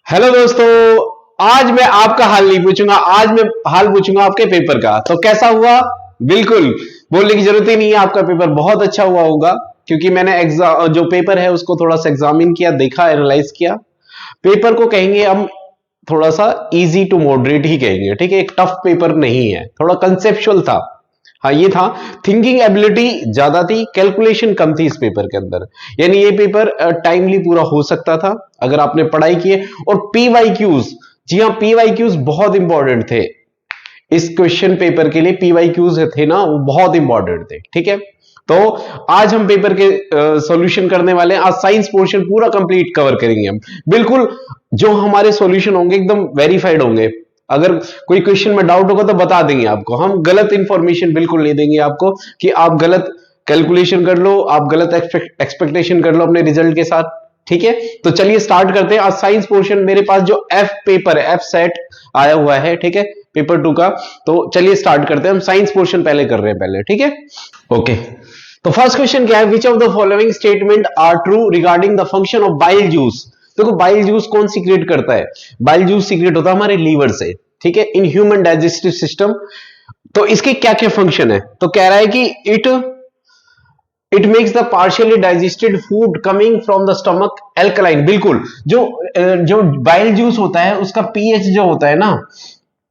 Hello दोस्तों। आज मैं आपका हाल नहीं पूछूंगा, आज मैं हाल पूछूंगा आपके पेपर का। तो कैसा हुआ? बिल्कुल बोलने की जरूरत ही नहीं है, आपका पेपर बहुत अच्छा हुआ होगा। क्योंकि मैंने एग्जाम जो पेपर है उसको थोड़ा सा एग्जामिन किया, देखा, एनालाइज किया। पेपर को कहेंगे हम थोड़ा सा इजी टू मॉडरेट ही कहेंगे, ठीक है। एक टफ पेपर नहीं है, थोड़ा कंसेप्चुअल था। हाँ ये था, थिंकिंग एबिलिटी ज्यादा थी, कैलकुलेशन कम थी इस पेपर के अंदर। यानी ये पेपर टाइमली पूरा हो सकता था अगर आपने पढ़ाई की है। और पीवाईक्यूज, जी हाँ, पीवाईक्यूज बहुत इंपॉर्टेंट थे इस क्वेश्चन पेपर के लिए। पीवाईक्यूज थे ना, वो बहुत इंपॉर्टेंट थे, ठीक है। तो आज हम पेपर के सॉल्यूशन करने वाले हैं। आज साइंस पोर्शन पूरा कंप्लीट कवर करेंगे हम। बिल्कुल जो हमारे सॉल्यूशन होंगे एकदम वेरीफाइड होंगे। अगर कोई क्वेश्चन में डाउट होगा तो बता देंगे आपको, हम गलत इंफॉर्मेशन बिल्कुल नहीं देंगे आपको कि आप गलत कैलकुलेशन कर लो, आप गलत एक्सपेक्टेशन कर लो अपने रिजल्ट के साथ, ठीक है। तो चलिए स्टार्ट करते हैं आज साइंस पोर्शन। मेरे पास जो एफ पेपर है, एफ सेट आया हुआ है, ठीक है, पेपर 2 का। तो चलिए स्टार्ट करते हैं, हम साइंस पोर्शन पहले कर रहे हैं पहले, ठीक है। ओके, तो फर्स्ट क्वेश्चन क्या है? Which of the following statement are true regarding the function of bile juice. देखो बाइल जूस कौन सीक्रेट करता है? बाइल जूस सीक्रेट होता है हमारे लीवर से, ठीक है, इन ह्यूमन डाइजेस्टिव सिस्टम। तो इसके क्या क्या फंक्शन है? तो कह रहा है कि it makes the partially digested food coming from the stomach alkaline. बिल्कुल, जो बाइल जूस होता है उसका पीएच जो होता है ना,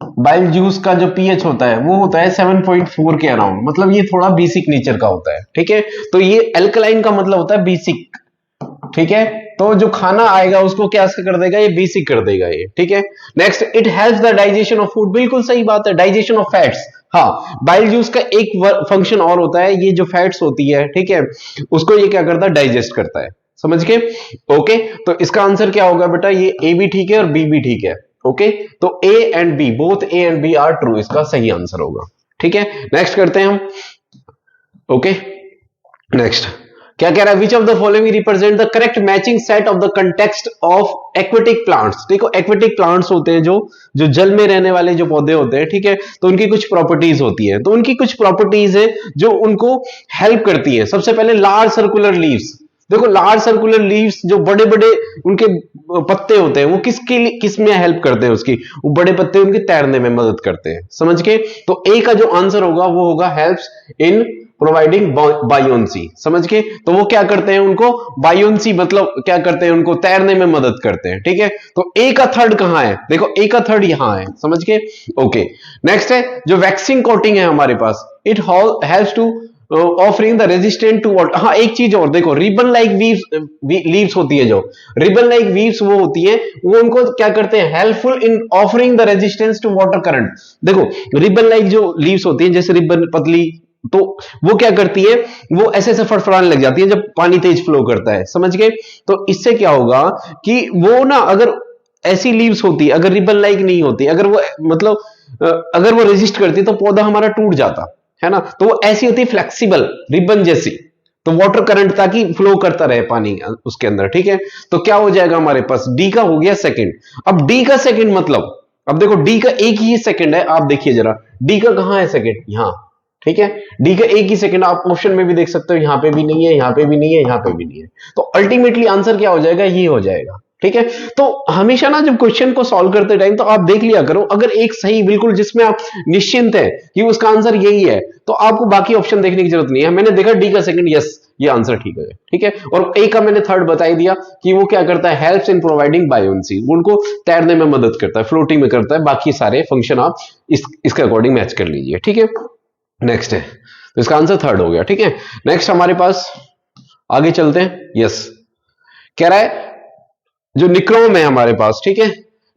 बाइल जूस का जो पीएच होता है वो होता है 7.4 के अराउंड। मतलब ये थोड़ा बेसिक नेचर का होता है, ठीक है। तो ये एल्कलाइन का मतलब होता है बेसिक, ठीक है। तो जो खाना आएगा उसको क्या कर देगा? ये बेसिक कर देगा ये, ठीक है। Next, it helps the digestion of food. बिल्कुल सही बात है, डाइजेशन ऑफ फैट्स। हाँ, बाइल जूस का एक फंक्शन और होता है, ये जो फैट्स होती है, ठीक है, उसको ये क्या करता है? डाइजेस्ट करता है। समझ के? ओके, तो इसका आंसर क्या होगा बेटा? ये ए भी ठीक है और बी भी ठीक है। ओके, तो A and B, both A and B are true, इसका सही आंसर होगा, ठीक है। नेक्स्ट करते हैं हम। ओके, नेक्स्ट क्या कह रहा है? Which of the following represent the correct matching set of the context of aquatic plants. देखो एक्वेटिक प्लांट्स होते हैं जो जो जल में रहने वाले जो पौधे होते हैं, ठीक है। तो उनकी कुछ प्रॉपर्टीज होती है, तो उनकी कुछ प्रॉपर्टीज है जो उनको हेल्प करती है। सबसे पहले लार्ज सर्कुलर लीव्स। देखो लार्ज सर्कुलर लीव्स, जो बड़े बड़े उनके पत्ते होते हैं, वो किसके लिए, किस में हेल्प करते हैं? उसकी, वो बड़े पत्ते उनके तैरने में मदद करते हैं। समझ के? तो ए का जो आंसर होगा वो होगा हेल्प्स इन प्रोवाइडिंग बायोन्सी। समझ के? तो वो क्या करते हैं? उनको बायोन्सी मतलब क्या करते हैं? उनको तैरने में मदद करते हैं, ठीक है। तो ए का थर्ड कहां है? देखो ए का थर्ड यहां है। समझ के? ओके, नेक्स्ट है जो वैक्सिंग कोटिंग है हमारे पास, it helps to offering the resistant to water. हाँ एक चीज और देखो, रिबन लाइक लीव्स होती है, जो रिबन लाइक लीव्स वो होती है, वो उनको क्या करते हैं? Helpful in offering the resistance to water current. देखो रिबन लाइक जो लीव्स होती है, जैसे रिबन पतली, तो वो क्या करती है? वो ऐसे ऐसे फड़फड़ाने लग जाती है जब पानी तेज फ्लो करता है। समझ गए? तो इससे क्या होगा कि वो ना, अगर ऐसी लीव्स होती, अगर रिबन लाइक नहीं होती, अगर वो मतलब अगर वो रेजिस्ट करती तो पौधा हमारा टूट जाता है ना। तो वो ऐसी होती है फ्लेक्सिबल, रिबन जैसी, तो वाटर करंट ताकि फ्लो करता रहे पानी उसके अंदर, ठीक है। तो क्या हो जाएगा हमारे पास? डी का हो गया सेकंड। अब डी का सेकंड मतलब, अब देखो डी का एक ही सेकंड है, आप देखिए जरा, डी का कहां है सेकंड? यहां, ठीक है। डी का एक ही सेकंड, आप ऑप्शन में भी देख सकते हो, यहां पे भी नहीं है, यहां पे भी नहीं है, यहां पे भी नहीं है। तो अल्टीमेटली आंसर क्या हो जाएगा? ये हो जाएगा, ठीक है। तो हमेशा ना जब क्वेश्चन को सॉल्व करते टाइम तो आप देख लिया करो, अगर एक सही बिल्कुल जिसमें आप निश्चिंत है कि उसका आंसर यही है, तो आपको बाकी ऑप्शन देखने की जरूरत नहीं है। मैंने देखा डी का सेकंड, यस ये आंसर ठीक है, ठीक है। और ए का मैंने थर्ड बता ही दिया कि वो क्या करता है? हेल्प्स इन प्रोवाइडिंग बायोन्सी, उनको तैरने में मदद करता है, फ्लोटिंग में करता है। बाकी सारे फंक्शन आप इसके अकॉर्डिंग मैच कर लीजिए, ठीक है। नेक्स्ट है, तो इसका आंसर थर्ड हो गया, ठीक है। नेक्स्ट हमारे पास आगे चलते हैं। यस, कह रहा है जो निक्रोम है हमारे पास, ठीक है,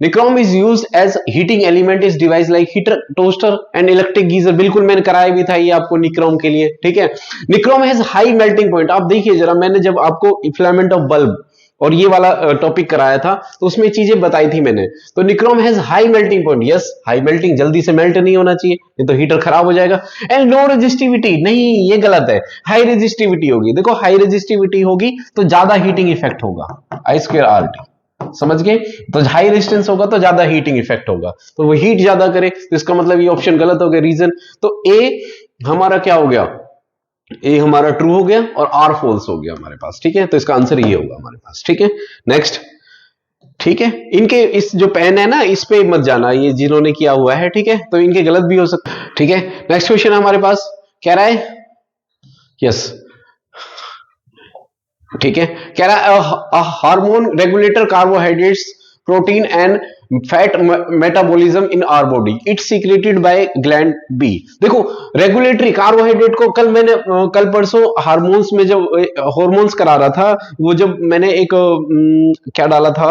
nichrome is use as heating element is device like heater, toaster and electric geyser. बिल्कुल मैंने कराया भी था ये आपको निक्रोम के लिए, ठीक है। Nichrome has high melting point. आप देखिए जरा, मैंने जब आपको फिलामेंट ऑफ बल्ब और ये वाला टॉपिक कराया था तो उसमें चीजें बताई थी मैंने। तो nichrome has high melting point, yes high melting, जल्दी से मेल्ट नहीं होना चाहिए, नहीं तो हीटर खराब हो जाएगा। एंड लो रेजिस्टिविटी, नहीं ये गलत है, हाई रेजिस्टिविटी होगी। देखो हाई रेजिस्टिविटी होगी तो ज्यादा हीटिंग इफेक्ट होगा, आई स्क्वायर आर टी। समझ गए? तो हाई रेजिस्टेंस होगा तो ज्यादा हीटिंग इफेक्ट होगा, तो वो हीट ज्यादा करे, तो इसका मतलब ये ऑप्शन गलत हो गया, रीजन। तो ए हमारा क्या हो गया? ए हमारा ट्रू हो गया और आर फॉल्स हो गया हमारे पास, ठीक है। तो इसका आंसर ये होगा हमारे पास, ठीक है। नेक्स्ट, ठीक है, इनके इस जो पेन है ना इस पे मत जाना, ये जिन्होंने किया हुआ है, ठीक है, तो इनके गलत भी हो सकता है, ठीक है। नेक्स्ट क्वेश्चन हमारे पास कह रहा है, यस, ठीक है, कह रहा है hormone regulator carbohydrates protein and fat metabolism in our body, it's secreted by gland B. देखो रेगुलेटरी कार्बोहाइड्रेट को कल मैंने कल परसों हार्मोन्स में जब हार्मोन्स करा रहा था, वो जब मैंने एक क्या डाला था,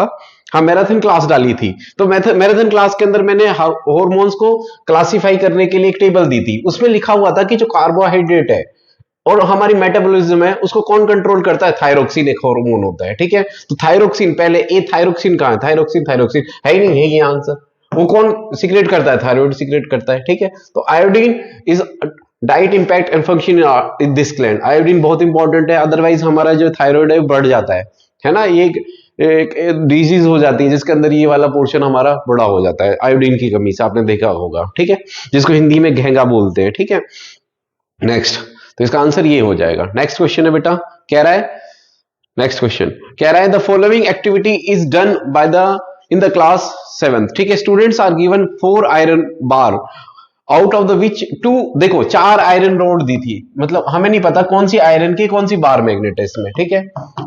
हाँ मैराथन क्लास डाली थी, तो मैराथन क्लास के अंदर मैंने हार्मोन्स को क्लासिफाई करने के लिए एक टेबल दी थी, उसमें लिखा हुआ था कि जो कार्बोहाइड्रेट है और हमारी मेटाबॉलिज्म है उसको कौन कंट्रोल करता है, थायरोक्सिन एक हार्मोन होता है, ठीक है। तो थायरोक्सिन पहले ए थायरोक्सिन कहां है, थायरोक्सिन थायरोक्सिन है ही नहीं, है ये आंसर, वो कौन सीक्रेट करता है, थायराइड सीक्रेट करता है, ठीक है। तो iodine is diet impact and function in this gland, iodine बहुत इंपॉर्टेंट है, अदरवाइज हमारा जो थायराइड है बढ़ जाता है ना, ये एक डिजीज हो जाती है जिसके अंदर ये वाला पोर्शन हमारा बड़ा हो जाता है आयोडीन की कमी से, आपने देखा होगा, ठीक है, जिसको हिंदी में घेंगा बोलते हैं, ठीक है। नेक्स्ट, तो इसका आंसर ये हो जाएगा। नेक्स्ट क्वेश्चन है बेटा, कह रहा है, नेक्स्ट क्वेश्चन कह रहा है the following activity is done by the in the class 7th, ठीक है, students are given 4 iron bar out of the which 2, देखो 4 आयरन रोड दी थी, मतलब हमें नहीं पता कौन सी आयरन की कौन सी बार मैग्नेट है इसमें, ठीक है,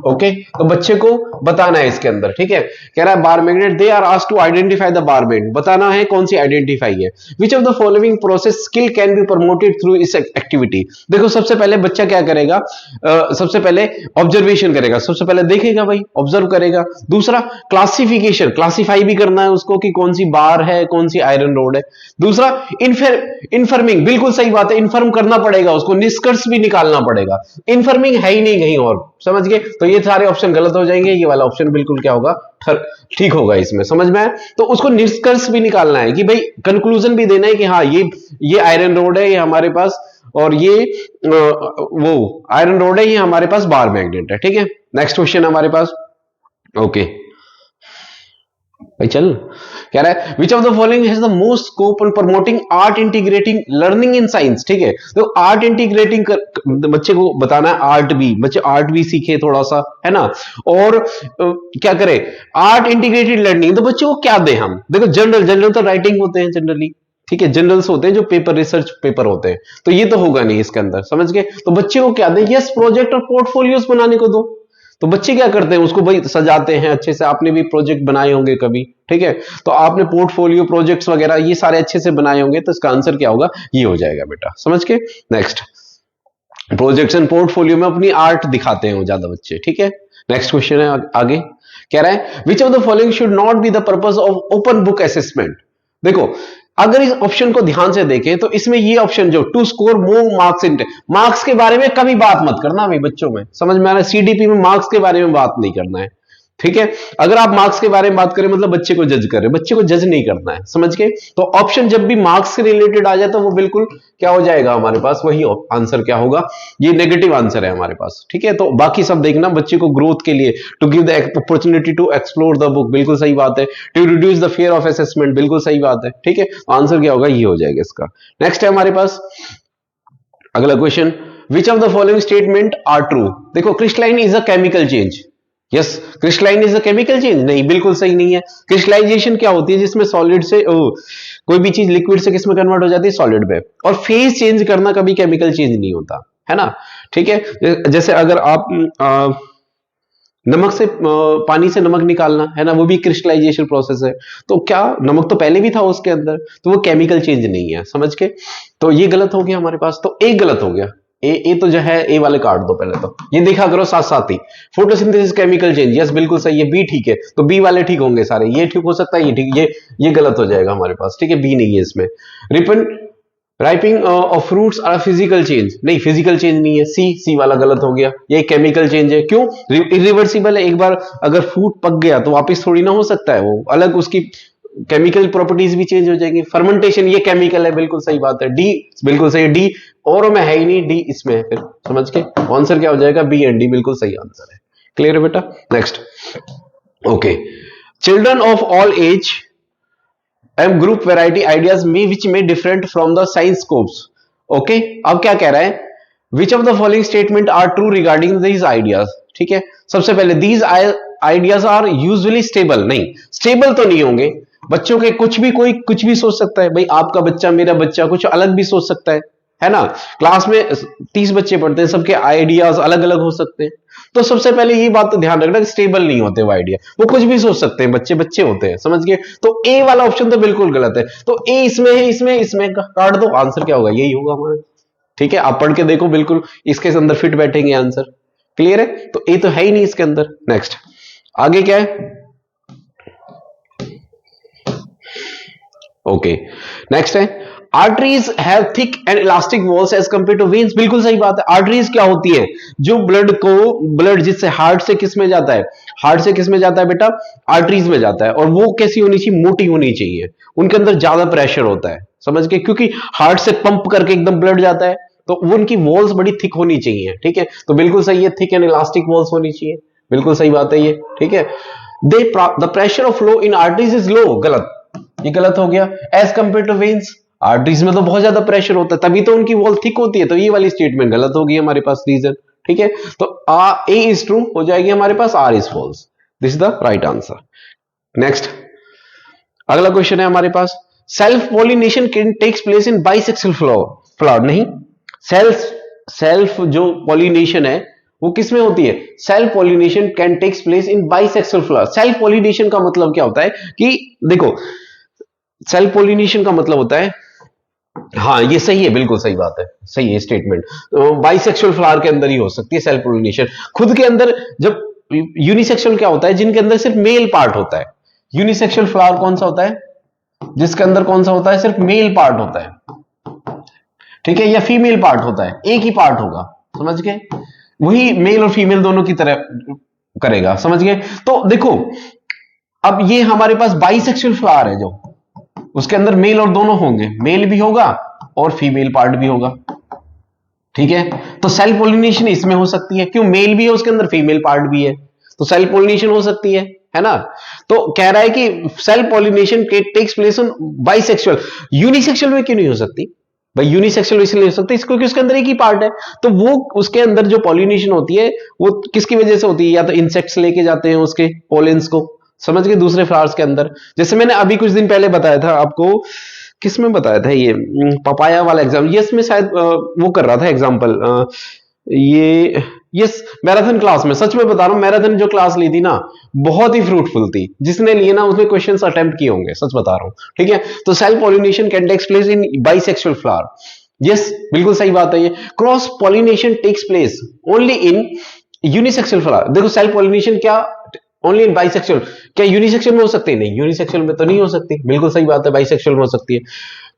ओके, तो बच्चे को बताना है इसके अंदर, ठीक है। कह रहा है bar magnet, they are asked to identify the bar magnet, बताना है कौन सी आइडेंटिफाई है, which of the following process skill can be promoted through इस एक्टिविटी। देखो सबसे पहले बच्चा क्या करेगा, सबसे पहले ऑब्जर्वेशन करेगा, सबसे पहले देखेगा भाई, ऑब्जर्व करेगा, दूसरा क्लासिफिकेशन, क्लासिफाई भी करना है उसको कि कौन सी बार है कौन सी आयरन रोड है, दूसरा इन्फर्मिंग, बिल्कुल सही बात है, इन्फर्म करना पड़ेगा उसको, निष्कर्ष भी निकालना पड़ेगा, इन्फर्मिंग है ही नहीं कहीं और, समझ गए, तो ये सारे ऑप्शन गलत हो जाएंगे, ये वाला ऑप्शन बिल्कुल क्या होगा, ठीक होगा इसमें, समझ में आया। तो उसको निष्कर्ष भी निकालना है कि भाई कंक्लूजन भी देना है कि हाँ ये आयरन रोड है ये हमारे पास, और ये वो आयरन रोड है ये हमारे पास बार मैग्नेट है, ठीक है। नेक्स्ट क्वेश्चन हमारे पास, ओके भाई चल, कह रहा है which of the following has the most scope on promoting art integrating learning in science, ठीक है, तो आर्ट इंटीग्रेटिंग बच्चे को बताना है, आर्ट भी, बच्चे आर्ट भी सीखे थोड़ा सा, है ना, और क्या करे आर्ट इंटीग्रेटेड लर्निंग, तो बच्चे को क्या दे हम, देखो जनरल तो राइटिंग होते हैं जनरली, ठीक है, जनरल्स होते हैं जो पेपर रिसर्च पेपर होते हैं, तो ये तो होगा नहीं इसके अंदर, समझ गए, तो बच्चे को क्या दे, यस प्रोजेक्ट और पोर्टफोलियोज बनाने को दो, तो बच्चे क्या करते हैं उसको भाई सजाते हैं अच्छे से, आपने भी प्रोजेक्ट बनाए होंगे कभी, ठीक है, तो आपने पोर्टफोलियो प्रोजेक्ट्स वगैरह ये सारे अच्छे से बनाए होंगे, तो इसका आंसर क्या होगा, ये हो जाएगा बेटा, समझ के। नेक्स्ट, प्रोजेक्ट्स एंड पोर्टफोलियो में अपनी आर्ट दिखाते हैं वो ज्यादा बच्चे, ठीक है। नेक्स्ट क्वेश्चन है आगे, कह रहा है which of the following should not be the purpose of open book assessment. देखो अगर इस ऑप्शन को ध्यान से देखें तो इसमें ये ऑप्शन जो to score more marks in, marks के बारे में कभी बात मत करना भाई बच्चों में, समझ में आ रहा है, सीडीपी में मार्क्स के बारे में बात नहीं करना है, ठीक है। अगर आप मार्क्स के बारे में बात करें मतलब बच्चे को जज करें, बच्चे को जज नहीं करना है, समझ के। तो ऑप्शन जब भी मार्क्स से रिलेटेड आ जाए तो वो बिल्कुल क्या हो जाएगा हमारे पास, वही आंसर क्या होगा, ये नेगेटिव आंसर है हमारे पास, ठीक है। तो बाकी सब देखना बच्चे को ग्रोथ के लिए, to give the opportunity to explore the book, बिल्कुल सही बात है, to reduce the fear of assessment, बिल्कुल सही बात है, ठीक है। आंसर क्या होगा, ये हो जाएगा इसका। नेक्स्ट है हमारे पास अगला question, which of the following statement are true. देखो crystalline is a chemical change, yes crystalline is a chemical change, नहीं बिल्कुल सही नहीं है। क्रिस्टलाइजेशन क्या होती है, जिसमें सॉलिड से कोई भी चीज लिक्विड से किसमें कन्वर्ट हो जाती है, सॉलिड में, और फेज चेंज करना कभी केमिकल चेंज नहीं होता, है ना, ठीक है। जैसे अगर आप नमक से पानी से नमक निकालना है ना, वो भी क्रिस्टलाइजेशन प्रोसेस है, तो क्या नमक तो पहले भी था उसके अंदर, तो वो केमिकल चेंज नहीं है, समझ के। तो ये गलत हो गया हमारे पास, तो एक गलत हो गया, ए तो जो है ए वाले काट दो पहले, तो ये देखा करो साथ साथ ही। फोटोसिंथेसिस केमिकल चेंज, यस बिल्कुल सही है, बी ठीक है, तो बी वाले ठीक होंगे सारे, ये ठीक हो सकता है, ये ठीक, ये गलत हो जाएगा हमारे पास, ठीक है, बी नहीं है इसमें। Ripen ripening of fruits are physical change, नहीं फिजिकल चेंज नहीं है, सी वाला गलत हो गया, ये केमिकल चेंज है, क्यों, इरिवर्सिबल है, एक बार अगर फ्रूट पक गया तो वापस थोड़ी ना हो सकता है, वो अलग उसकी केमिकल प्रॉपर्टीज भी चेंज हो जाएंगी। फर्मेंटेशन ये केमिकल है, बिल्कुल सही बात है, डी बिल्कुल सही है, डी और में है ही नहीं, डी इसमें है, फिर समझ के आंसर क्या हो जाएगा, बी एंड डी बिल्कुल सही आंसर है। क्लियर है बेटा। Next, okay, children of all age am group variety ideas में विच में different from the science scopes. Okay, अब क्या कह रहा है, which of the following statement are true regarding this ideas, ठीक है। सबसे पहले these ideas are usually stable, नहीं स्टेबल तो नहीं होंगे। बच्चों के कुछ भी, कोई कुछ भी सोच सकता है भाई, आपका बच्चा मेरा बच्चा कुछ अलग भी सोच सकता है ना। क्लास में 30 बच्चे पढ़ते हैं, सबके आइडियाज अलग अलग हो सकते हैं। तो सबसे पहले ये बात तो ध्यान रखना कि स्टेबल नहीं होते वो आइडिया, वो कुछ भी सोच सकते हैं, बच्चे बच्चे होते हैं, समझ गए। तो ए वाला ऑप्शन तो बिल्कुल गलत है। तो ए इसमें है, इसमें काट दो, आंसर क्या होगा, यही होगा हमारा। ठीक है, आप पढ़ के देखो, बिल्कुल इसके अंदर फिट बैठेंगे आंसर। क्लियर है, तो ए तो है ही नहीं इसके अंदर। नेक्स्ट, आगे क्या है, ओके नेक्स्ट है arteries have thick and elastic walls as compare to veins. बिल्कुल सही बात है। आर्टरीज क्या होती है, जो ब्लड जिससे हार्ट से किस में जाता है, हार्ट से किस में जाता है बेटा, आर्टरीज में जाता है। और वो कैसी होनी चाहिए, मोटी होनी चाहिए, उनके अंदर ज्यादा प्रेशर होता है, समझ गए, क्योंकि हार्ट से पंप करके एकदम ब्लड जाता है, तो वो उनकी वॉल्स बड़ी थिक होनी चाहिए। ठीक है, तो बिल्कुल सही है, थिक एंड इलास्टिक वॉल्स होनी चाहिए, बिल्कुल सही बात है ये। ठीक है, the pressure of flow in arteries is low, गलत, ये गलत हो गया। As compare to veins, arteries में तो बहुत ज्यादा प्रेशर होता है, तभी तो उनकी वॉल थिक होती है, तो ये वाली स्टेटमेंट गलत होगी हमारे पास रीजन। ठीक है, तो ए इज ट्रू हो जाएगी हमारे पास, or is false, this is the right answer. Next, अगला क्वेश्चन है हमारे पास, self pollination can takes place in bisexual flower. नहीं, सेल्फ जो पॉलिनेशन है वो किस में होती है, self pollination can takes place in bisexual flower. Self pollination का मतलब क्या होता है कि देखो, सेल्फ पॉलिनेशन का मतलब होता है, हाँ ये सही है, बिल्कुल सही बात है, सही है स्टेटमेंट, बाइसेक्सुअल फ्लावर के अंदर ही हो सकती है सेल्फ पॉलिनेशन। खुद के अंदर, जब यूनिसेक्सुअल क्या होता है, जिनके अंदर सिर्फ मेल पार्ट होता है। यूनिसेक्सुअल फ्लावर कौन सा होता है, जिसके अंदर कौन सा होता है, सिर्फ मेल पार्ट होता है, ठीक है, या फीमेल पार्ट होता है, एक ही पार्ट होगा, समझ गए, वही मेल और फीमेल दोनों की तरह करेगा, समझ गए। तो देखो, अब ये हमारे पास बाइसेक्सुअल फ्लावर है, जो उसके अंदर मेल और दोनों होंगे, मेल भी होगा और फीमेल पार्ट भी होगा। ठीक है, तो सेल्फ पॉलिनेशन इसमें हो सकती है, क्यों, मेल भी है उसके अंदर, फीमेल पार्ट भी है, तो सेल्फ पॉलिनेशन हो सकती है ना। तो कह रहा है कि self pollination takes place on bisexual. Unisexual में क्यों नहीं हो सकती भाई, यूनिसेक्सुअल इसलिए हो सकती है क्योंकि उसके अंदर एक ही पार्ट है, तो वो उसके अंदर जो पॉलिनेशन होती है वो किसकी वजह से होती है, या तो इंसेक्ट्स लेके जाते हैं उसके पोलेंस को, समझ गए, दूसरे फ्लावर्स के अंदर। जैसे मैंने अभी कुछ दिन पहले बताया था आपको, किसमें बताया था, ये पपाया वाला एग्जाम, यस में शायद वो कर रहा था एग्जाम्पल, ये यस मैराथन क्लास में, सच में बता रहा हूं, मैराथन जो क्लास ली थी ना, बहुत ही फ्रूटफुल थी, जिसने लिए ना उसमें क्वेश्चंस अटेम्प्ट किए होंगे, सच बता रहा हूं। ठीक है, तो self pollination can takes place in bisexual flower, yes बिल्कुल सही बात है ये। Cross pollination takes place only in unisexual flower. देखो, सेल्फ पॉलिनेशन क्या ओनली इन बाइसेक्सुअल, क्या यूनिसेक्सुअल में हो सकती है, नहीं यूनिसेक्सुअल में तो नहीं हो सकती, बिल्कुल सही बात है, बाइसेक्सुअल में हो सकती है।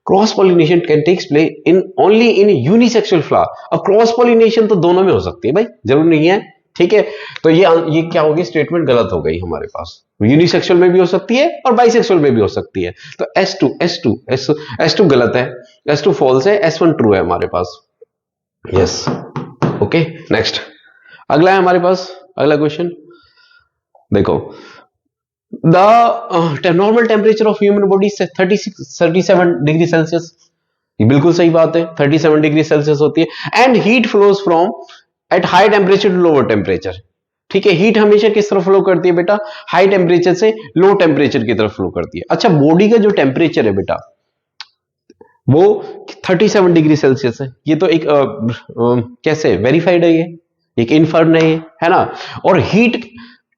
Cross pollination can takes place in only in unisexual flower. अब क्रॉस पॉलिनेशन तो दोनों में हो सकती है भाई, जरूर नहीं है। ठीक है, तो ये क्या होगी, स्टेटमेंट गलत हो गई हमारे पास, यूनिसेक्सुअल में भी हो सकती है और बाइसेक्सुअल में भी हो सकती है। तो S2 गलत है, S2 फॉल्स है, S1 ट्रू है हमारे पास, यस ओके। नेक्स्ट, अगला है हमारे पास, अगला क्वेश्चन देखो, the normal temperature of human body 37 degree Celsius, ये बिल्कुल सही बात है, 37 डिग्री सेल्सियस होती है। And heat flows from at high temperature to lower temperature. ठीक है, हीट हमेशा किस तरफ फ्लो करती है बेटा, हाई टेम्परेचर से लो टेम्परेचर की तरफ फ्लो करती है। अच्छा, बॉडी का जो टेम्परेचर है बेटा वो 37 डिग्री सेल्सियस है, ये तो एक कैसे वेरीफाइड है, ये एक इनफर्ड है ना। और हीट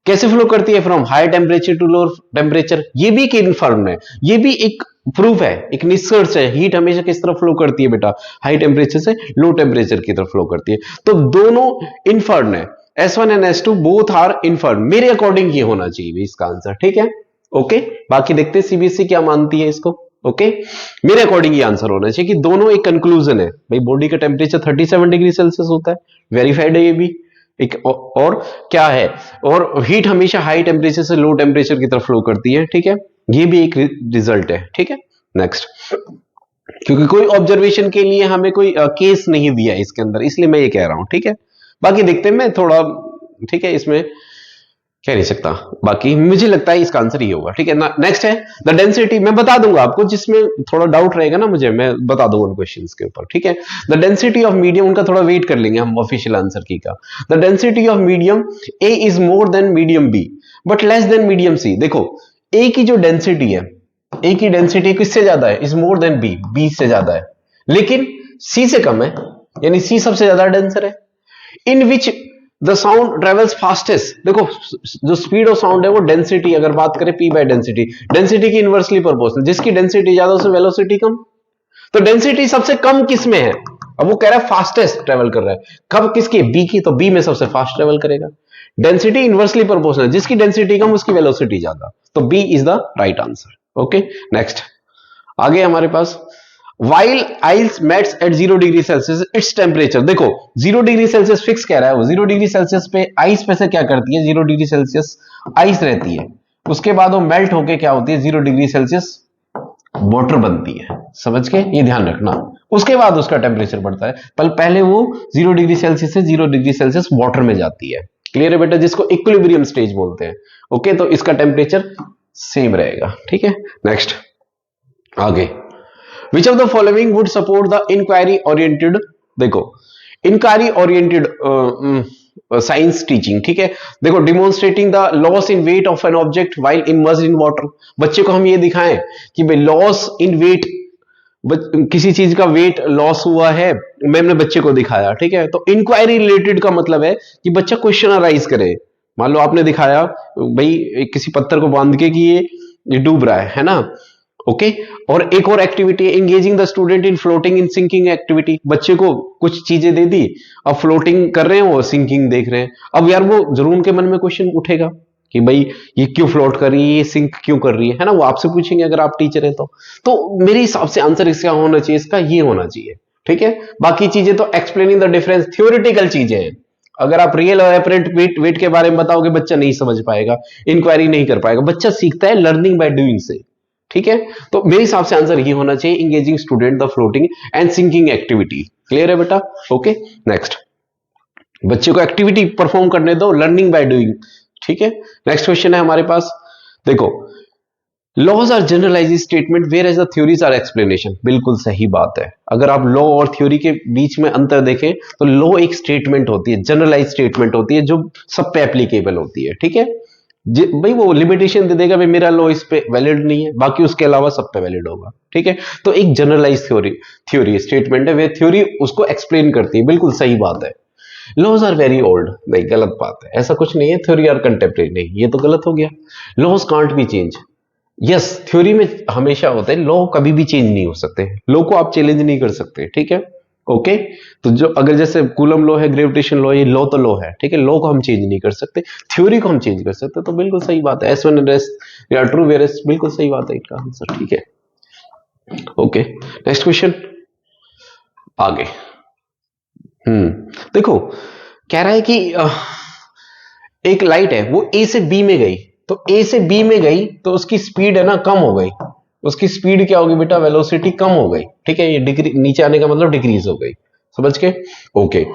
कैसे फ्लो करती है, from high temperature to lower temperature, ये भी एक इनफर्म है, ये भी एक प्रूफ है, एक निष्कर्ष है। हीट हमेशा किस तरफ फ्लो करती है बेटा, हाई टेम्परेचर से लो टेम्परेचर की तरफ फ्लो करती है, तो दोनों इनफर्म है, S1 and S2 both are infirm. मेरे अकॉर्डिंग ये होना चाहिए इसका आंसर, ठीक है ओके। बाकी देखते हैं सीबीएसई क्या मानती है इसको, ओके। मेरे अकॉर्डिंग ये आंसर होना चाहिए कि दोनों एक कंक्लूजन है भाई, बॉडी का टेम्परेचर 37 डिग्री सेल्सियस होता है, वेरीफाइड है ये भी एक, और क्या है, और हीट हमेशा हाई टेम्परेचर से लो टेम्परेचर की तरफ फ्लो करती है, ठीक है, ये भी एक रिजल्ट है, ठीक है। नेक्स्ट, क्योंकि कोई ऑब्जर्वेशन के लिए हमें कोई केस नहीं दिया इसके अंदर, इसलिए मैं ये कह रहा हूं, ठीक है। बाकी देखते हैं मैं थोड़ा, ठीक है, इसमें कह नहीं सकता, बाकी मुझे लगता है इसका आंसर ये होगा। ठीक है ना। नेक्स्ट है द डेंसिटी, मैं बता दूंगा आपको, जिसमें थोड़ा डाउट रहेगा ना मुझे, मैं बता दूंगा उन क्वेश्चंस के ऊपर। ठीक है। द डेंसिटी ऑफ मीडियम, उनका थोड़ा वेट कर लेंगे हम ऑफिशियल आंसर की का। The density of medium A is more than medium B but less than medium C. देखो ए की जो डेंसिटी है, ए की डेंसिटी किससे ज्यादा है, is more than B, B से ज्यादा है, लेकिन सी से कम है, यानी सी सबसे ज्यादा डेंसर है। In which the sound travels fastest, देखो जो स्पीड ऑफ साउंड है वो डेंसिटी, अगर बात करें पी बाय डेंसिटी, डेंसिटी की इनवर्सली प्रोपोर्शनल, जिसकी डेंसिटी ज्यादा उसमें वेलोसिटी कम। तो डेंसिटी सबसे कम किस में है, अब वो कह रहा है फास्टेस्ट ट्रेवल कर रहा है, कब किसकी, बी की, तो बी में सबसे फास्ट ट्रेवल करेगा। डेंसिटी इनवर्सली प्रोपोर्शनल, जिसकी डेंसिटी कम उसकी वेलोसिटी ज्यादा, तो B is the right answer. Okay next आगे हमारे पास While ice melts at 0 degree Celsius its temperature, देखो 0 डिग्री सेल्सियस फिक्स कह रहा है वो, 0 डिग्री सेल्सियस पे आइस पे से क्या करती है, 0 डिग्री सेल्सियस आइस रहती है, उसके बाद वो मेल्ट होके क्या होती है, 0 डिग्री सेल्सियस वाटर बनती है। समझ के ये ध्यान रखना, उसके बाद उसका टेम्परेचर बढ़ता है, पर पहले वो 0 डिग्री सेल्सियस से 0 डिग्री सेल्सियस वाटर में जाती है। क्लियर है बेटा, जिसको इक्विलिब्रियम स्टेज बोलते हैं। ओके तो इसका टेम्परेचर सेम रहेगा। ठीक है नेक्स्ट आगे, Which of the following would support the inquiry oriented, देखो inquiry oriented साइंस टीचिंग। ठीक है देखो, demonstrating the loss in weight of an object while immersed in water, बच्चे को हम ये दिखाएं कि भाई लॉस इन वेट, किसी चीज का वेट लॉस हुआ है, मैंने बच्चे को दिखाया। ठीक है तो इंक्वायरी रिलेटेड का मतलब है कि बच्चा क्वेश्चन अराइज करे। मान लो आपने दिखाया भाई किसी पत्थर को बांध के कि ये डूब रहा है ना। ओके और एक और एक्टिविटी है engaging the student in floating in sinking activity, बच्चे को कुछ चीजें दे दी, अब फ्लोटिंग कर रहे हैं वो सिंकिंग देख रहे हैं, अब यार वो जरूर उनके मन में क्वेश्चन उठेगा कि भाई ये क्यों फ्लोट कर रही है, ये सिंक क्यों कर रही है ना, वो आपसे पूछेंगे अगर आप टीचर है तो मेरे हिसाब से आंसर इसका होना चाहिए, इसका ये होना चाहिए। ठीक है बाकी चीजें तो एक्सप्लेनिंग द डिफरेंस थ्योरेटिकल चीजें हैं, अगर आप रियल और एपरेंट वेट के बारे में बताओगे बच्चा नहीं समझ पाएगा, इंक्वायरी नहीं कर पाएगा, बच्चा सीखता है लर्निंग बाय डूइंग से। ठीक है तो मेरे हिसाब से आंसर ये होना चाहिए engaging student the floating and sinking activity. Clear है बेटा। ओके नेक्स्ट, बच्चे को एक्टिविटी परफॉर्म करने दो, लर्निंग बाय डूइंग। ठीक है नेक्स्ट क्वेश्चन है हमारे पास, देखो laws are generalized statement whereas the theories are explanation, बिल्कुल सही बात है। अगर आप लॉ और थ्योरी के बीच में अंतर देखें तो लॉ एक स्टेटमेंट होती है, जनरलाइज स्टेटमेंट होती है जो सब पे एप्लीकेबल होती है। ठीक है भाई वो लिमिटेशन दे देगा भाई मेरा लॉ इस पे वैलिड नहीं है, बाकी उसके अलावा सब पे वैलिड होगा। ठीक है तो एक जनरलाइज थ्योरी स्टेटमेंट है, वे थ्योरी उसको एक्सप्लेन करती है, बिल्कुल सही बात है। लॉज आर वेरी ओल्ड, नहीं गलत बात है, ऐसा कुछ नहीं है, थ्योरी आर कंटेम्परेरी, नहीं ये तो गलत हो गया। Laws can't be change, yes theory में हमेशा होता है, लॉ कभी भी चेंज नहीं हो सकते, लॉ को आप चैलेंज नहीं कर सकते। ठीक है ओके तो जो अगर जैसे कूलम लॉ है, ग्रेविटेशन लॉ, ये लॉ तो लॉ है। ठीक है लॉ को हम चेंज नहीं कर सकते, थ्योरी को हम चेंज कर सकते, तो बिल्कुल सही बात है, S1 and S are true whereas, बिल्कुल सही बात है इनका आंसर। ठीक है ओके नेक्स्ट क्वेश्चन आगे। देखो कह रहा है कि एक लाइट है वो A से B में गई, तो A से B में गई तो उसकी स्पीड है ना कम हो गई, उसकी स्पीड क्या होगी बेटा, वेलोसिटी कम हो गई। ठीक है ये डिग्री नीचे आने का मतलब डिक्रीज हो गई, समझ के। ओके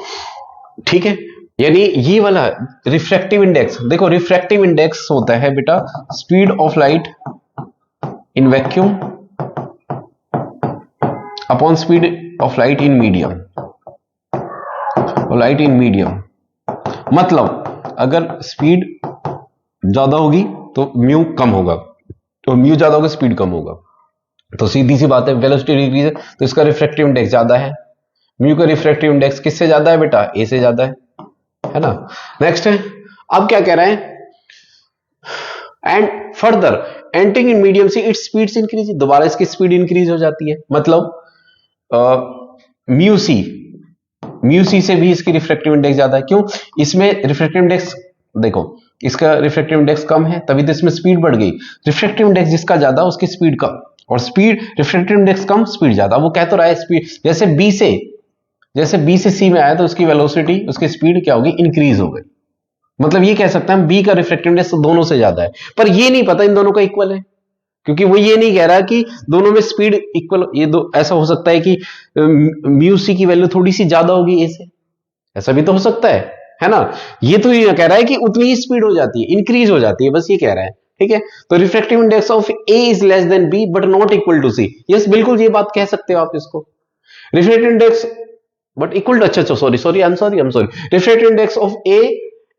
ठीक है यानी ये वाला रिफ्रैक्टिव इंडेक्स, देखो रिफ्रैक्टिव इंडेक्स होता है बेटा speed of light in vacuum upon speed of light in medium, light in medium मतलब अगर स्पीड ज्यादा होगी तो म्यू कम होगा, तो म्यू ज्यादा होगा स्पीड कम होगा, तो सीधी सी बात है वेलोसिटी डिक्रीज है तो इसका रिफ्रैक्टिव इंडेक्स ज्यादा है, म्यू का रिफ्रैक्टिव इंडेक्स किससे ज्यादा है बेटा, ए से ज्यादा है ना। नेक्स्ट है अब क्या कह रहे हैं, एंड फर्दर एंटिंग इन मीडियम से इट्स स्पीड्स इंक्रीज, दोबारा इसकी स्पीड इंक्रीज हो जाती है, मतलब म्यू सी से भी इसकी रिफ्रैक्टिव इंडेक्स ज्यादा है, क्यों, इसमें रिफ्रैक्टिव इंडेक्स देखो इसका रिफ्रैक्टिव इंडेक्स कम है तभी तो इसमें स्पीड बढ़ गई, रिफ्रैक्टिव इंडेक्स जिसका ज्यादा उसकी स्पीड कम, और स्पीड रिफ्रैक्टिव इंडेक्स कम स्पीड ज्यादा, वो कह तो रहा है स्पीड जैसे बी से सी में आया तो उसकी वेलोसिटी उसकी स्पीड क्या होगी, इंक्रीज हो गई, मतलब ये कह सकते हैं हम बी का रिफ्रैक्टिव इंडेक्स दोनों से ज्यादा है, पर ये नहीं पता इन दोनों का इक्वल है, क्योंकि वो ये नहीं कह रहा कि दोनों में स्पीड इक्वल, ये दो ऐसा हो सकता है कि म्यू सी की वैल्यू थोड़ी सी ज्यादा होगी ए से, ऐसा भी तो हो सकता है है ना। ये तो ये कह रहा है कि उतनी ही स्पीड हो जाती है, इंक्रीज हो जाती है, बस ये कह रहा है। ठीक है, तो refractive index of A is less than B but not equal to C. Yes, बिल्कुल ये बात कह सकते हो आप इसको। Refractive index but equal to, अच्छा sorry sorry I am sorry, refractive index of A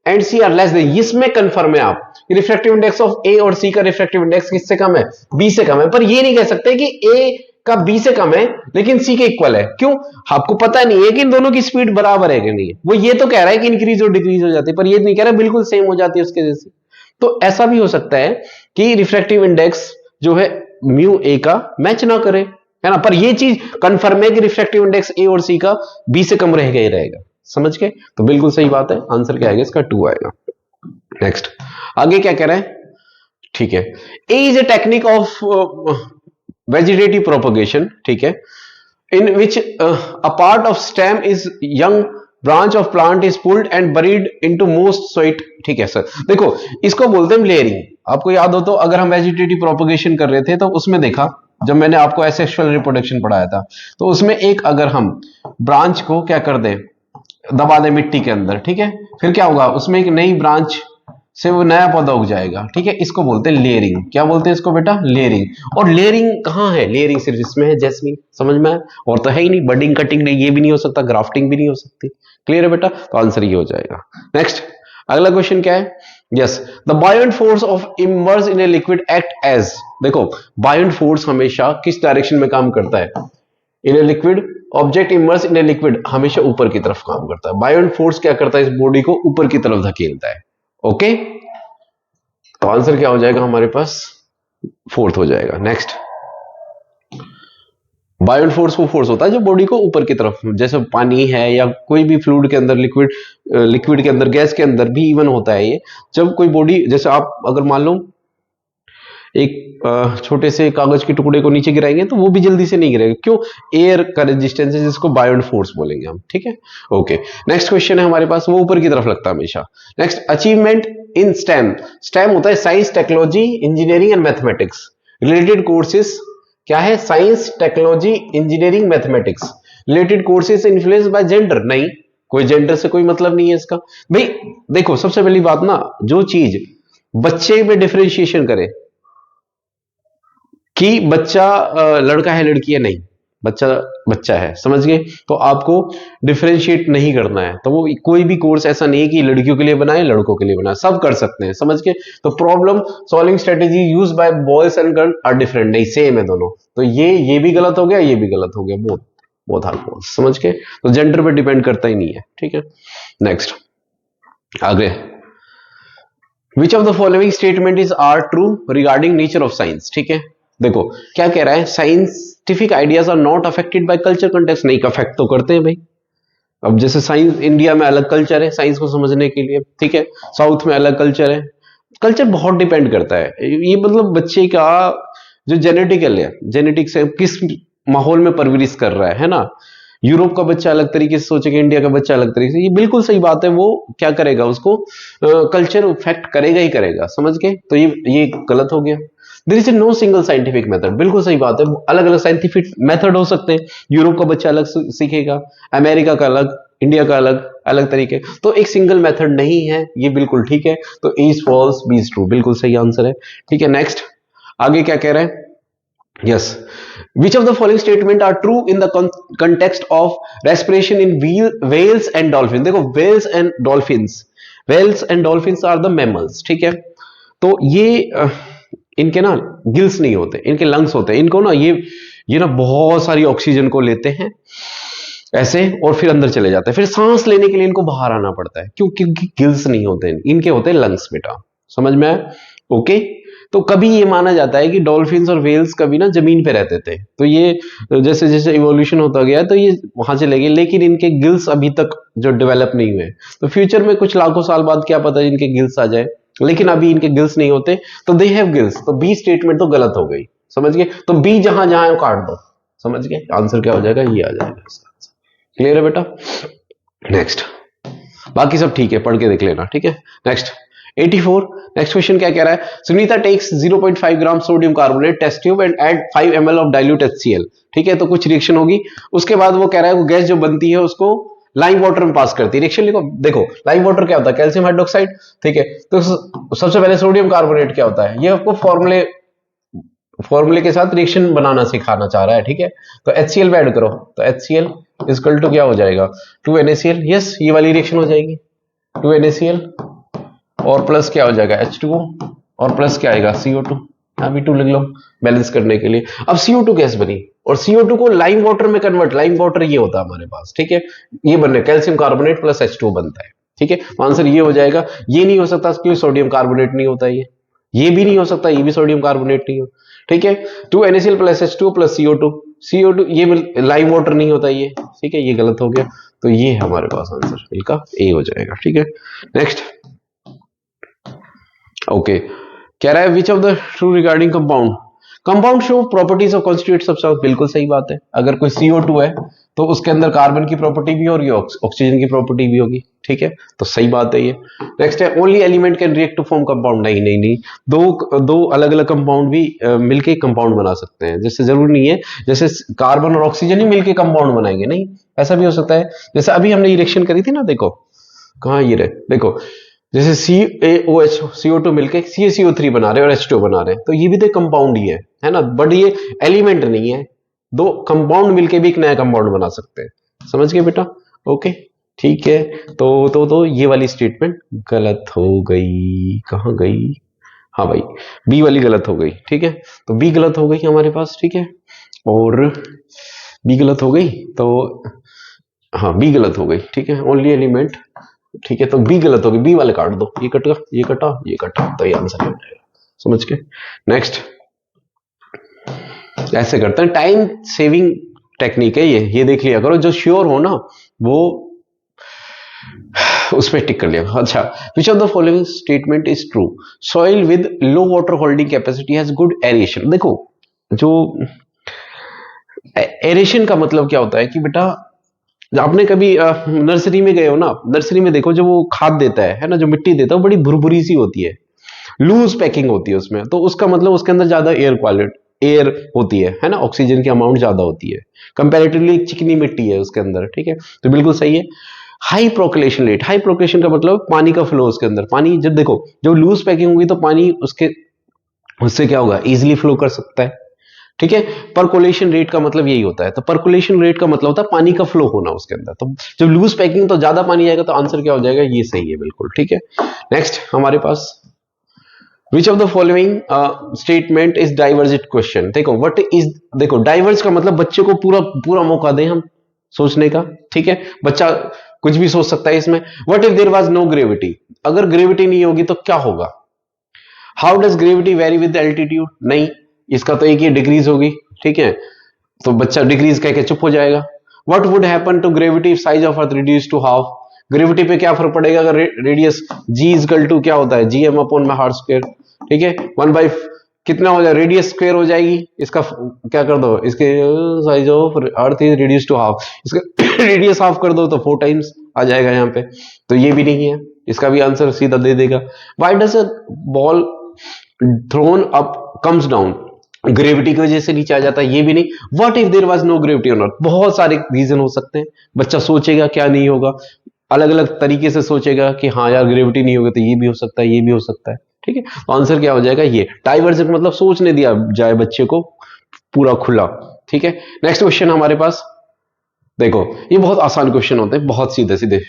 and C are less than, इसमें कंफर्म है आप, रिफ्रैक्टिव इंडेक्स ऑफ ए और सी का रिफ्रैक्टिव इंडेक्स किससे कम है, बी से कम है। पर ये नहीं कह सकते कि ए का बी से कम है लेकिन सी के इक्वल है। क्यों? आपको पता नहीं है कि इन दोनों की स्पीड बराबर है कि नहीं है। वो ये तो कह रहा है कि इंक्रीज और डिक्रीज हो जाती है, पर ये नहीं कह रहा बिल्कुल सेम हो जाती है उसके जैसे। तो ऐसा भी हो सकता है कि रिफ्रैक्टिव इंडेक्स जो है म्यू ए का मैच ना करे, है ना। पर ये चीज कंफर्म है कि रिफ्रैक्टिव इंडेक्स ए और सी का बी से कम रहेगा ही रहेगा। समझ गए? तो बिल्कुल सही बात है, आंसर क्या आएगा इसका 2 आएगा। नेक्स्ट, आगे क्या कह रहा है? ठीक है, A is a technique of vegetative propagation, ठीक है, in which a part of stem is young branch of plant is pulled and buried into most soil। ठीक है सर, देखो इसको बोलते हैं लेयरिंग। आपको याद हो तो अगर हम वेजिटेटिव प्रोपगेशन कर रहे थे तो उसमें देखा, जब मैंने आपको एसेक्सुअल रिप्रोडक्शन पढ़ाया था, तो उसमें एक अगर हम ब्रांच को क्या कर दे, दबा दे मिट्टी के अंदर, ठीक है, फिर क्या होगा, उसमें एक नई ब्रांच से वो नया पौधा उग जाएगा। ठीक है, इसको बोलते हैं लेयरिंग। क्या बोलते हैं इसको बेटा? लेयरिंग। और लेयरिंग कहाँ है? लेयरिंग सिर्फ इसमें है, जैस्मीन। समझ में आया? और तो है ही नहीं, बडिंग कटिंग नहीं, ये भी नहीं हो सकता, ग्राफ्टिंग भी नहीं हो सकती। क्लियर है बेटा? तो आंसर ये हो जाएगा। नेक्स्ट, अगला क्वेश्चन क्या है? Yes, the buoyant force of immerse in a liquid act as. देखो, बायोंट फोर्स हमेशा किस डायरेक्शन में काम करता है? In a liquid object emerge in a liquid हमेशा ऊपर की तरफ काम करता है। बायोंट फोर्स क्या करता है? इस बॉडी को ऊपर की तरफ धकेलता है। ओके, तो आंसर क्या हो जाएगा हमारे पास? 4th हो जाएगा। नेक्स्ट, बायोंट फोर्स वो फोर्स होता है जो बॉडी को ऊपर की तरफ, जैसे पानी है या कोई भी फ्लूइड के अंदर, लिक्विड के अंदर, गैस के अंदर भी इवन होता है ये। जब कोई बॉडी, जैसे आप अगर मान लो एक छोटे से कागज के टुकड़े को नीचे गिराएंगे तो वो भी जल्दी से नहीं गिरेगा। क्यों? एयर का रेजिस्टेंस है, जिसको बायोंट फोर्स बोलेंगे हम। ठीक है, ओके। नेक्स्ट क्वेश्चन है हमारे पास, वो ऊपर की तरफ लगता है हमेशा। Next, achievement in stem. Stem होता है science, technology, engineering and mathematics. Related courses क्या है? Science, technology, engineering, mathematics. Related courses influence by gender? नहीं, कोई जेंडर से कोई मतलब नहीं है इसका। भाई देखो, सबसे पहली बात ना, जो चीज बच्चे में डिफरेंशिएशन करे कि बच्चा लड़का है लड़की है, नहीं, बच्चा बच्चा है, समझ गए? तो आपको डिफरेंशिएट नहीं करना है। तो वो कोई भी कोर्स ऐसा नहीं है कि लड़कियों के लिए बनाए लड़कों के लिए बनाए, सब कर सकते हैं। समझ गए? तो problem solving strategy use by boys and girl are different, नहीं, सेम है दोनों। तो ये भी गलत हो गया, ये भी गलत हो गया, बोथ आर फॉल्स। समझ गए? तो जेंडर पे डिपेंड करता ही नहीं है। ठीक है, नेक्स्ट, आगे, which of the following statement is are true regarding nature of science? ठीक है, देखो क्या कह रहा है, scientific ideas are not affected by culture context. नहीं, अफेक्ट तो करते हैं भाई। अब जैसे साइंस, इंडिया में अलग कल्चर है साइंस को समझने के लिए, ठीक है, साउथ में अलग कल्चर है। कल्चर बहुत डिपेंड करता है। ये मतलब बच्चे का जो जेनेटिकल है, जेनेटिक से किस माहौल में परवरिश कर रहा है ना। यूरोप का बच्चा अलग तरीके से सोचेगा, इंडिया का बच्चा अलग तरीके से, ये बिल्कुल सही बात है। वो क्या करेगा, उसको कल्चर इफेक्ट करेगा ही करेगा। समझ गए? तो ये गलत हो गया। There is no single scientific method, बिल्कुल सही बात है। अलग अलग साइंटिफिक मेथड हो सकते हैं। यूरोप का बच्चा अलग सीखेगा, अमेरिका का अलग, इंडिया का अलग, अलग तरीके। तो एक सिंगल मेथड नहीं है, ये बिल्कुल ठीक है। तो A is false, B is true, बिल्कुल सही आंसर है। ठीक है, नेक्स्ट, आगे क्या कह रहे हैं? Yes. Which of the following statement are true in the context of respiration in whales and dolphins? देखो, whales and dolphins are the mammals, ठीक है। तो ये इनके ना गिल्स नहीं होते, इनके लंग्स होते हैं। इनको ना ये ना बहुत सारी ऑक्सीजन को लेते हैं ऐसे, और फिर अंदर चले जाते हैं। फिर सांस लेने के लिए इनको बाहर आना पड़ता है। क्योंकि गिल्स नहीं होते, इनके होते हैं लंग्स बेटा। समझ में आया? ओके। तो कभी ये माना जाता है कि डॉल्फिन्स और व्हेल्स कभी ना जमीन पे रहते थे, तो ये जैसे जैसे इवोल्यूशन होता गया तो ये वहां चले गए, लेकिन इनके गिल्स अभी तक जो डेवलप नहीं हुए। तो फ्यूचर में कुछ लाखों साल बाद क्या पता इनके गिल्स आ जाए, लेकिन अभी इनके गिल्स नहीं होते। तो दे हैव गिल्स। तो बी स्टेटमेंट तो गलत हो गई। समझ गए? तो बी जहां जहां है काट दो। समझ गए? आंसर क्या हो जाएगा? ये आ जाएगा। क्लियर है बेटा? नेक्स्ट, बाकी सब ठीक है, पढ़ के देख लेना। ठीक है, नेक्स्ट 84। नेक्स्ट क्वेश्चन क्या कह रहा है? Sunita takes 0.5 gram sodium carbonate test tube and add 5 ml of dilute HCl। ठीक है, तो कुछ रिएक्शन होगी, उसके बाद वो कह रहा है वो गैस जो बनती है उसको लाइम वाटर में पास करती है। रिएक्शन लिखो, देखो लाइम वाटर क्या होता है, कैल्शियम हाइड्रोक्साइड, ठीक है। तो सबसे पहले सोडियम कार्बोनेट क्या होता है, ये आपको फॉर्मूले के साथ रिएक्शन बनाना सिखाना चाह रहा है, ठीक है। तो HCl में ऐड करो, तो HCl इक्वल टू क्या हो जाएगा, 2NaCl। यस, ये वाली रिएक्शन हो जाएगी 2NaCl और प्लस क्या हो जाएगा H2O और प्लस क्या आएगा CO2, यहाँ भी 2 लिख लो बैलेंस करने के लिए। अब CO2 गैस बनी और CO2 को लाइम वाटर में कन्वर्ट, लाइम वाटर ये होता है हमारे पास, ठीक है। ये बनने कैल्शियम कार्बोनेट प्लस H2O बनता है, ठीक है। तो आंसर ये हो जाएगा। ये नहीं हो सकता क्योंकि सोडियम कार्बोनेट नहीं होता, ये भी नहीं हो सकता, ये भी सोडियम कार्बोनेट नहीं हो, ठीक है। 2NaCl plus H2O plus CO2 ये लाइम वाटर नहीं होता ये, ठीक है। ये गलत हो गया, तो ये हमारे पास आंसर इनका ए हो जाएगा, ठीक है। नेक्स्ट, ओके, कह रहा है which of the true regarding compound show properties of constituent substance. बिल्कुल सही बात है। अगर कोई CO2 है तो उसके अंदर कार्बन की प्रॉपर्टी भी होगी, ऑक्सीजन की प्रॉपर्टी भी होगी, ठीक है। तो सही बात है ये। नेक्स्ट है only element can react to form compound. नहीं, दो अलग अलग कंपाउंड भी मिलके कंपाउंड बना सकते हैं, जैसे जरूरी नहीं है जैसे कार्बन और ऑक्सीजन ही मिलके कंपाउंड बनाएंगे, नहीं, ऐसा भी हो सकता है। जैसे अभी हमने रिएक्शन करी थी ना, देखो कहाँ ये रहे, देखो जैसे CaOH CO2 मिलके CaCO3 बना रहे हैं और H2O बना रहे हैं, तो ये भी तो कंपाउंड ही है ना, बट ये एलिमेंट नहीं है। दो कंपाउंड मिलके भी एक नया कंपाउंड बना सकते हैं, समझ गए बेटा, ओके, ठीक है। तो ये वाली स्टेटमेंट गलत हो गई, कहाँ गई, हाँ भाई बी वाली गलत हो गई, ठीक है। तो बी गलत हो गई हमारे पास, ठीक है, और बी गलत हो गई, तो हाँ बी गलत हो गई, ठीक है, ओनली एलिमेंट, ठीक है। तो बी गलत होगी, बी वाले काट दो, ये कटा ये कटा ये कटा, तो ये आंसर हो जाएगा, समझ के। नेक्स्ट, ऐसे करते हैं, टाइम सेविंग टेक्निक है ये देख लिया करो, जो श्योर हो ना वो उस पर टिक कर लिया। अच्छा, विच of the following statement is true, soil with low water holding capacity has good aeration. देखो जो एरेशन का मतलब क्या होता है कि बेटा आपने कभी नर्सरी में गए हो ना, नर्सरी में देखो जो वो खाद देता है ना, जो मिट्टी देता है वो बड़ी भुरभुरी सी होती है, लूज पैकिंग होती है उसमें, तो उसका मतलब उसके अंदर ज्यादा एयर होती है ना, ऑक्सीजन की अमाउंट ज्यादा होती है, कंपैरेटिवली चिकनी मिट्टी है उसके अंदर, ठीक है। तो बिल्कुल सही है। हाई प्रोक्लेशन रेट, हाई प्रोक्लेशन का मतलब पानी का फ्लो उसके अंदर, पानी जब देखो जब लूज पैकिंग होगी तो पानी उससे क्या होगा, इजिली फ्लो कर सकता है, ठीक है। परकोलेशन रेट का मतलब यही होता है, तो परकोलेशन रेट का मतलब होता है पानी का फ्लो होना उसके अंदर, तो जब लूज पैकिंग तो ज्यादा पानी जाएगा, तो आंसर क्या हो जाएगा, ये सही है बिल्कुल, ठीक है। नेक्स्ट हमारे पास, which of the following statement is divergent question. देखो व्हाट इज, देखो डाइवर्ज का मतलब बच्चे को पूरा मौका दें हम सोचने का, ठीक है। बच्चा कुछ भी सोच सकता है इसमें। What if there was no gravity, अगर ग्रेविटी नहीं होगी तो क्या होगा। How does gravity vary with altitude, नहीं, इसका तो एक ही डिक्रीज होगी, ठीक है, तो बच्चा डिक्रीज कह के चुप हो जाएगा। What would happen to gravity if size of earth reduce to half, gravity पे क्या फर्क पड़ेगा अगर रेडियस जी इक्वल टू क्या होता है, GM अपॉन में हार्ट स्क्वायर, ठीक है, 1 बाई कितना हो जाए, रेडियस स्क्वायर हो जाएगी, इसका क्या कर दो, इसके size of earth is reduce to half, इसका रेडियस हाफ कर दो तो 4 टाइम्स आ जाएगा यहाँ पे, तो ये भी नहीं है, इसका भी आंसर सीधा दे देगा। Why does a ball throne up comes down, gravity की वजह से नीचे आ जाता है, ये भी नहीं। What if there was no gravity on earth, बहुत सारे रीजन हो सकते हैं, बच्चा सोचेगा क्या नहीं होगा, अलग अलग तरीके से सोचेगा कि हाँ यार ग्रेविटी नहीं होगी तो ये भी हो सकता है, ये भी हो सकता है, ठीक है। तो आंसर क्या हो जाएगा, ये डाइवर्जेंट मतलब सोचने दिया जाए बच्चे को पूरा खुला, ठीक है। नेक्स्ट क्वेश्चन हमारे पास, देखो ये बहुत आसान क्वेश्चन होते हैं, बहुत सीधे सीधे।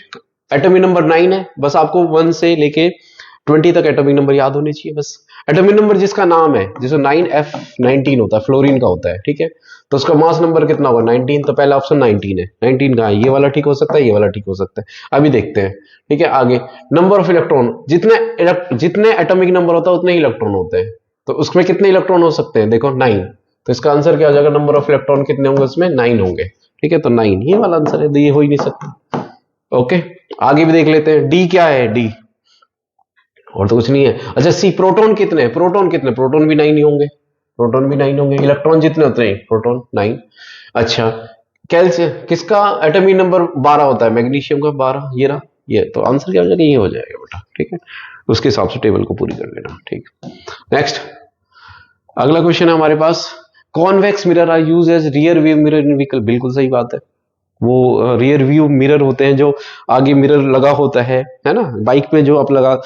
एटॉमिक नंबर 9 है, बस आपको 1 से लेके 20 तक एटॉमिक नंबर याद होने चाहिए बस। एटॉमिक नंबर जिसका नाम है, जैसे 9F19 होता है, फ्लोरीन का होता है, ठीक है, तो उसका मास नंबर कितना होगा 19, तो पहला ऑप्शन 19 है, 19 का ये वाला ठीक हो सकता है, ये वाला ठीक हो सकता है, अभी देखते हैं, ठीक है। आगे नंबर ऑफ इलेक्ट्रॉन, जितने एटॉमिक नंबर होता है उतने ही इलेक्ट्रॉन होते हैं, तो उसमें कितने इलेक्ट्रॉन हो सकते हैं, देखो 9, तो इसका आंसर क्या हो जाएगा, नंबर ऑफ इलेक्ट्रॉन कितने होंगे उसमें, 9 होंगे, ठीक है, तो 9 ये वाला आंसर है, तो ये हो ही नहीं सकता। ओके, आगे भी देख लेते हैं, डी क्या है, डी और तो कुछ नहीं है। अच्छा सी, प्रोटॉन कितने, प्रोटॉन भी 9 ही होंगे, प्रोटॉन भी 9 होंगे, इलेक्ट्रॉन जितने होते हैं, प्रोटॉन 9। अच्छा कैल्शियम किसका एटॉमिक नंबर 12 होता है, मैग्नीशियम का 12, ये रहा ये, तो आंसर क्या हो जाएगा, ये हो जाएगा बेटा, ठीक है, उसके हिसाब से टेबल को पूरी कर लेना, ठीक। नेक्स्ट अगला क्वेश्चन है हमारे पास, convex mirror are use as rear view mirror in vehicle, बिल्कुल सही बात है, वो रियर व्यू मिरर होते हैं, जो आगे मिरर लगा होता है ना, बाइक में जो आप लगा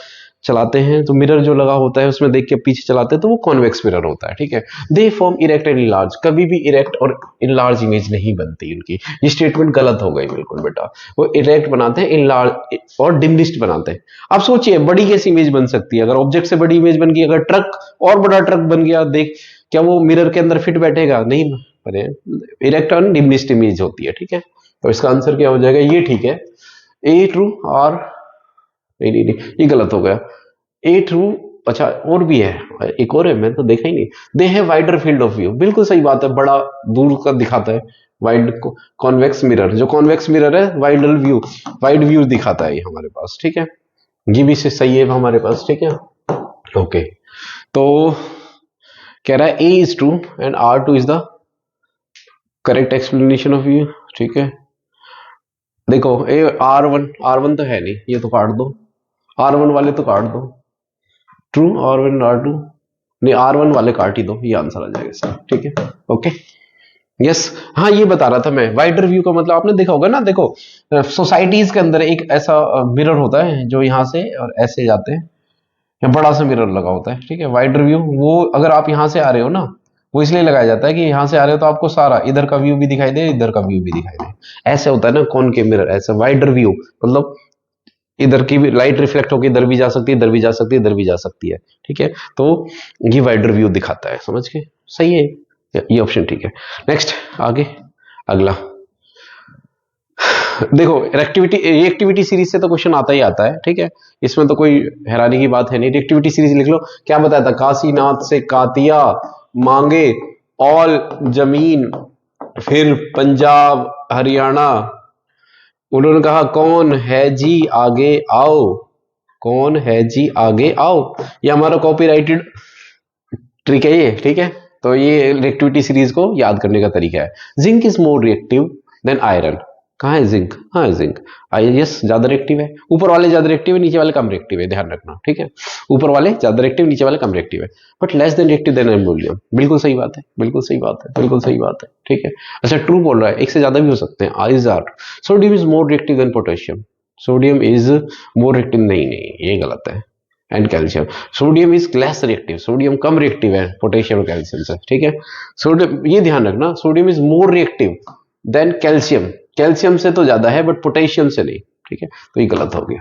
चलाते हैं तो मिरर जो लगा होता है उसमें देख के पीछे चलाते हैं तो वो कॉन्वेक्स मिरर होता है, ठीक है। They form erect and enlarge, कभी भी इरेक्ट और इनलार्ज इमेज नहीं बनती उनकी। ये स्टेटमेंट गलत हो गई बिल्कुल बेटा। वो इरेक्ट बनाते हैं, इनलार्ज और डिमिनिश्ड बनाते हैं। आप सोचिए बड़ी कैसी इमेज बन सकती है, अगर ऑब्जेक्ट से बड़ी इमेज बन गई, अगर ट्रक और बड़ा ट्रक बन गया, देख क्या वो मिरर के अंदर फिट बैठेगा? नहीं। अरे इरेक्ट और डिमिनिश्ड इमेज होती है, ठीक है। तो इसका आंसर क्या हो जाएगा? ये ठीक है, ए ट्रू। और नहीं नहीं नहीं, ये गलत हो गया। ए ट्रू। अच्छा और भी है, एक और है, मैं तो देखा ही नहीं। They have wider field of view, बिल्कुल सही बात है, बड़ा दूर का दिखाता है। वाइड कॉन्वेक्स मिरर, जो कॉन्वेक्स मिरर है वाइडर व्यू, वाइड व्यू दिखाता है ये हमारे पास, ठीक है। ये भी से सही है हमारे पास, ठीक है। ओके, तो कह रहा है A is true and R too is the correct explanation of view, ठीक है। देखो ए आर वन तो है नहीं, ये तो काट दो, R1 वाले तो काट दो। ट्रू R1 R2, नहीं R1 वाले काट ही दो, ये आंसर आ जाएगा इसका, ठीक है। Okay yes. हाँ ये बता रहा था मैं, वाइडर व्यू का मतलब आपने देखा होगा ना, देखो सोसाइटीज के अंदर एक ऐसा मिरर होता है जो यहाँ से और ऐसे जाते हैं, या बड़ा सा मिरर लगा होता है, ठीक है। वाइडर व्यू वो अगर आप यहाँ से आ रहे हो ना, वो इसलिए लगाया जाता है कि यहाँ से आ रहे हो तो आपको सारा इधर का व्यू भी दिखाई दे, इधर का व्यू भी दिखाई दे। ऐसे होता है ना कौन के मिरर, ऐसा वाइडर व्यू मतलब इधर की भी लाइट रिफ्लेक्ट होकर इधर भी जा सकती है, इधर भी जा सकती है, इधर भी जा सकती है, ठीक है। तो ये वाइडर व्यू दिखाता है, समझ के? सही है, ये ऑप्शन ठीक है। नेक्स्ट आगे अगला देखो, एक्टिविटी सीरीज से तो क्वेश्चन आता ही आता है, ठीक है। इसमें तो कोई हैरानी की बात है नहीं। एक्टिविटी सीरीज लिख लो। क्या बताया था? काशीनाथ से कातिया मांगे, ऑल जमीन, फिर पंजाब हरियाणा। उन्होंने कहा कौन है जी आगे आओ, कौन है जी आगे आओ। ये हमारा कॉपीराइटेड ट्रिक है ये, ठीक है। तो ये रिएक्टिविटी सीरीज को याद करने का तरीका है। Zinc is more reactive then iron. कहाँ है जिंक? हाँ है जिंक। यस ज्यादा रिएक्टिव है, ऊपर वाले ज्यादा रिएक्टिव है, नीचे वाले कम रिएक्टिव है, ध्यान रखना, ठीक है। ऊपर वाले ज्यादा रिएक्टिव, नीचे वाले कम रिएक्टिव है, but less than reactive than aluminium. बिल्कुल सही बात है, बिल्कुल सही बात है, बिल्कुल सही बात है, ठीक है। अच्छा ट्रू बोल रहा है, एक से ज्यादा भी हो सकते हैं। Is are sodium is more reactive than potassium. Sodium is more reactive, नहीं नहीं ये गलत है। And calcium, sodium is less reactive, sodium कम रिएक्टिव है पोटेशियम और कैल्शियम से, ठीक है। सोडियम ये ध्यान रखना, sodium is more reactive than calcium, calcium से तो ज्यादा है बट पोटेशियम से नहीं, ठीक है। तो ये गलत हो गया,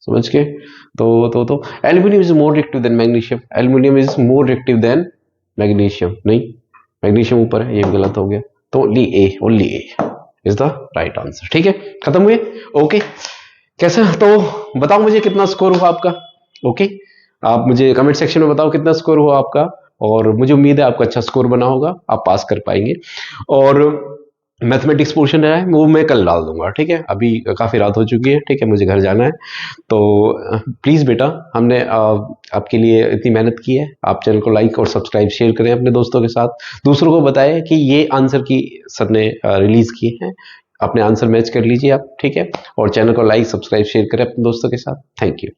समझ के? तो aluminium is more reactive then magnesium, aluminium is more reactive then magnesium, नहीं मैग्नीशियम ऊपर है, ये भी गलत हो गया। तो only A is the right answer, ठीक है। खत्म हुए? ओके कैसा? तो बताओ मुझे कितना स्कोर हुआ आपका। ओके आप मुझे कमेंट सेक्शन में बताओ कितना स्कोर हुआ आपका, और मुझे उम्मीद है आपका अच्छा स्कोर बना होगा, आप पास कर पाएंगे। और मैथमेटिक्स पोर्शन है वो मैं कल डाल दूंगा, ठीक है। अभी काफी रात हो चुकी है, ठीक है, मुझे घर जाना है। तो प्लीज बेटा, हमने आपके लिए इतनी मेहनत की है, आप चैनल को लाइक और सब्सक्राइब शेयर करें अपने दोस्तों के साथ, दूसरों को बताएं कि ये आंसर की सर ने रिलीज किए हैं, अपने आंसर मैच कर लीजिए आप, ठीक है। और चैनल को लाइक सब्सक्राइब शेयर करें अपने दोस्तों के साथ। Thank you.